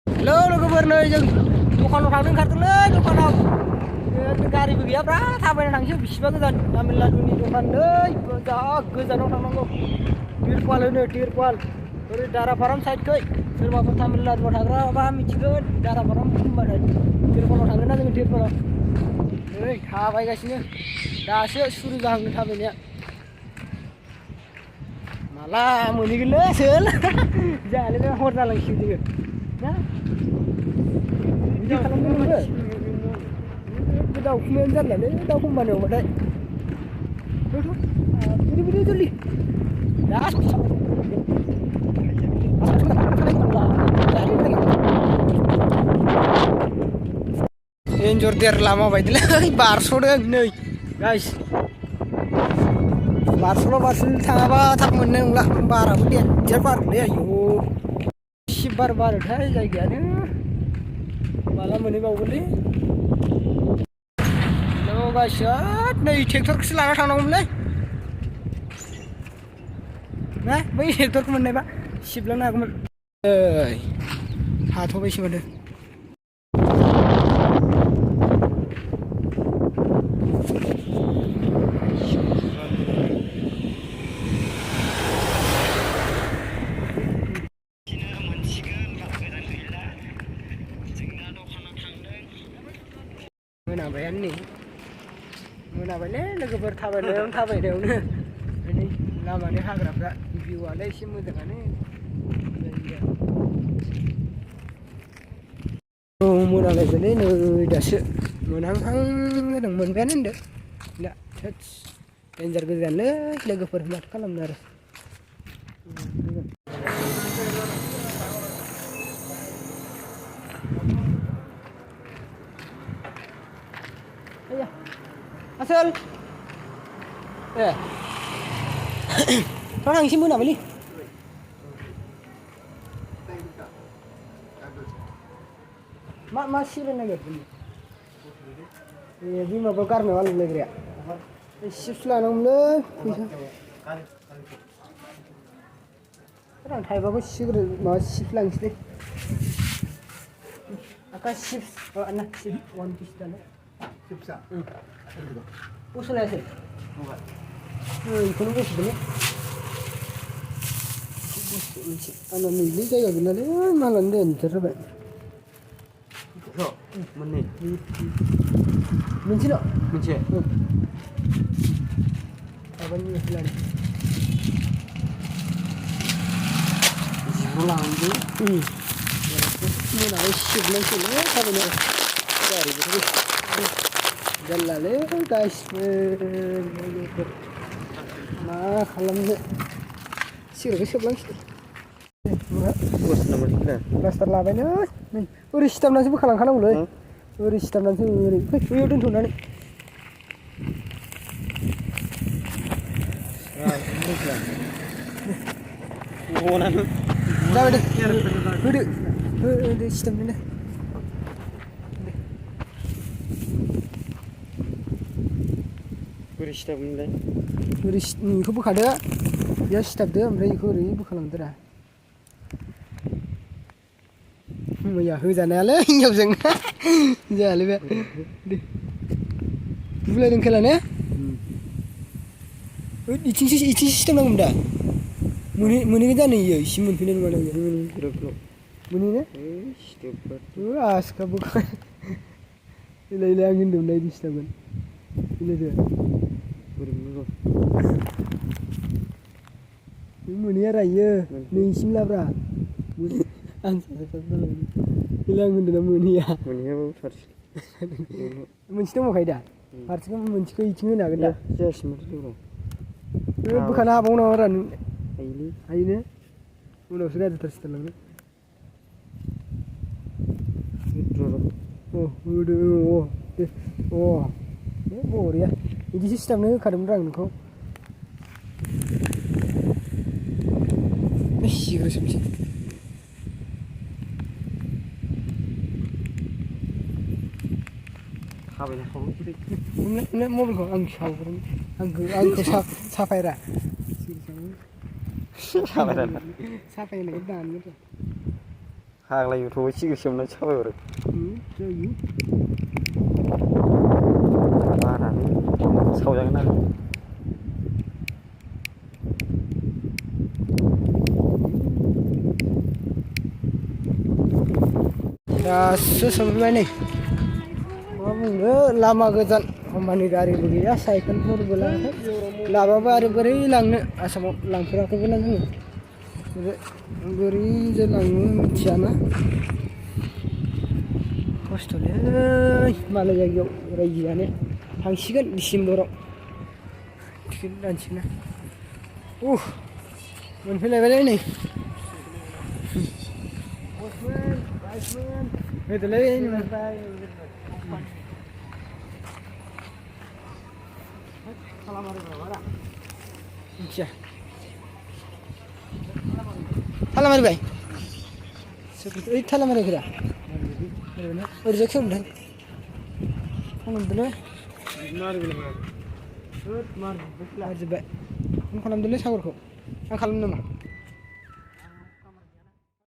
hello लोगोफोर नै जों दखानाव थांनो ओंखारदोंलै दखानाव गारिबो गैयाब्रा थाबायना थांसै बिसिबा गोजान तामिलनाडुनि दखान नै जा गोजानाव थांनांगौ तिरपाल होनो तिरपाल ओरै दाराफाराम साइडखै सोरबाफोर तामिलनाडुआव थाग्राबा मिथिगोन दाराफाराम होनबाथाय तिरपालाव थांगोन ना जों तिरपालाव नै थाबायगासिनो दासो सुरु जाहांदों थाबायनाया माला मोनहैगोनलै सोल जायालै बे हर जालांसिगोन जोङो ना बिदि खालामदों नोंबो बे दाउखुमैयानो जारलालै दाउ खम्बानि अबाथाय बिदि बिदि जल्दि एन्जर देर लामा बायदिलै बारस'दों नै गाइस बारसल थाङाबा थाब मोननाय नंला बाराबो देन्जार बारलै आयौ एसे बार बारोथाय जायगायानो माला मोनहैबावगोनलै हेलौ गाइस नै ट्रेक्टरखौसो लाना थांनांगौमोनलै ना बै ट्रेक्टरखौ मोननायबा सिबलांनो हागौमोन हाथ'बायसो माथो मोनाबायानो नै मोनाबायलै लोगोफोर थाबायनायावनो नै लामानि हाग्राफ्रा भिउआलाय एसे मोजाङानो औ मोनालायबायलै नै दासो मोनहांहां जादों मोनबायानो होनदो दा देन्जार गोजानलै लोगोफोर माथो खालामनो आरो आसोल ए थांसै मोनाबायलै मा सिराय नागिरदों ए बे माबा गारनायाव आलु लायग्राया चिप्स लानांगौमोनलै फैसा आं थाइबाखौ सिग्रो माबा चिप्स लांसैलै आका चिप्स ना चिप्स वान पिस दानो चिप्सा बसलायासै बेखौनो बसदोंलै आंना नैलै जायगा गैलालै मालानो देन्जार जाबाय मोननै मोनसेल' मोनसे माबानि लादों जिबो लांदों मोनाबाय सिबनांसैलै थाबायनो गारिबो जारलालै गाइसबो मा खालामनो सिगारेटखौ सोबलांसै प्लास्टार लाबायलै नै ओरै सिथाबनानैसो बोखालांखानांगौलै ओरै सिथाबनानैसो ओरै फै बैयाव दोनथ'नानै जाबाय दे होदो सिथाबनो बोरै सिथाबोमोनलाय ओरै नोंखौ बोखादो बेयाव सिथाबदो ओमफ्राय बेखौ ओरै बोखालांदोरा मैया होजानायालै हिनजावजों जायालै बे बुलायदों खेला ने इथिंसो सिथाबनांगौमोन दा मोनहैगोन जानो इयो इसिम मोनफैनाय नङा ना मोनहैयो आसखा बोखा इलाय आं होनदोंमोन इदि सिथाबगोन इलायदो मोनहैया रायो नैसिम लाब्रा आं इलाय आं होनदोंना मोनहैयाबाबो फारसे मोनसे दंबावखायो दा फारसेखौ मोनसेखौ इथिं होनो हागोन दा जायासै माथो बोखानो हाबावो नामा रा नों हायोने उनावसो गाज्रिथार सिथारलांगोन होदो दे बरिया बिदिसो सिथाबनो होखादोंमोन आं नोंखौ सिग्रोसोबसै थाबायना मबाइलखौ आं सावग्रोन आंखौ साफायरा साफायनायखौ दानगोन फाग्लायोथ' सिगां सोमना साबायहरो जायो बारानो सावजागोन आरो दासो सफैबाय नै मा बुंनो लामा गोजान कम्पानि गारिबो गैया साइकेलफोरबो लाङाखै लाबाबो आरो बोरै लांनो आसामाव लांफेराखैबोना जोङो बोरैजों लांनो मिथियाना खस्थ'लै मालाय जायगायाव रायजो जानो थांसिगोन डिसेम्बराव टिकेट दानसिगोन मोनफैलायबायलै नै होदोलै मिथिया थाला मारिबाय ओइ थाला मारिखै दा ओरैजाय खेवदों खालामदोलै मारजोब्बाय फन खालामदोलै सागरखौ आं खालामनो नामा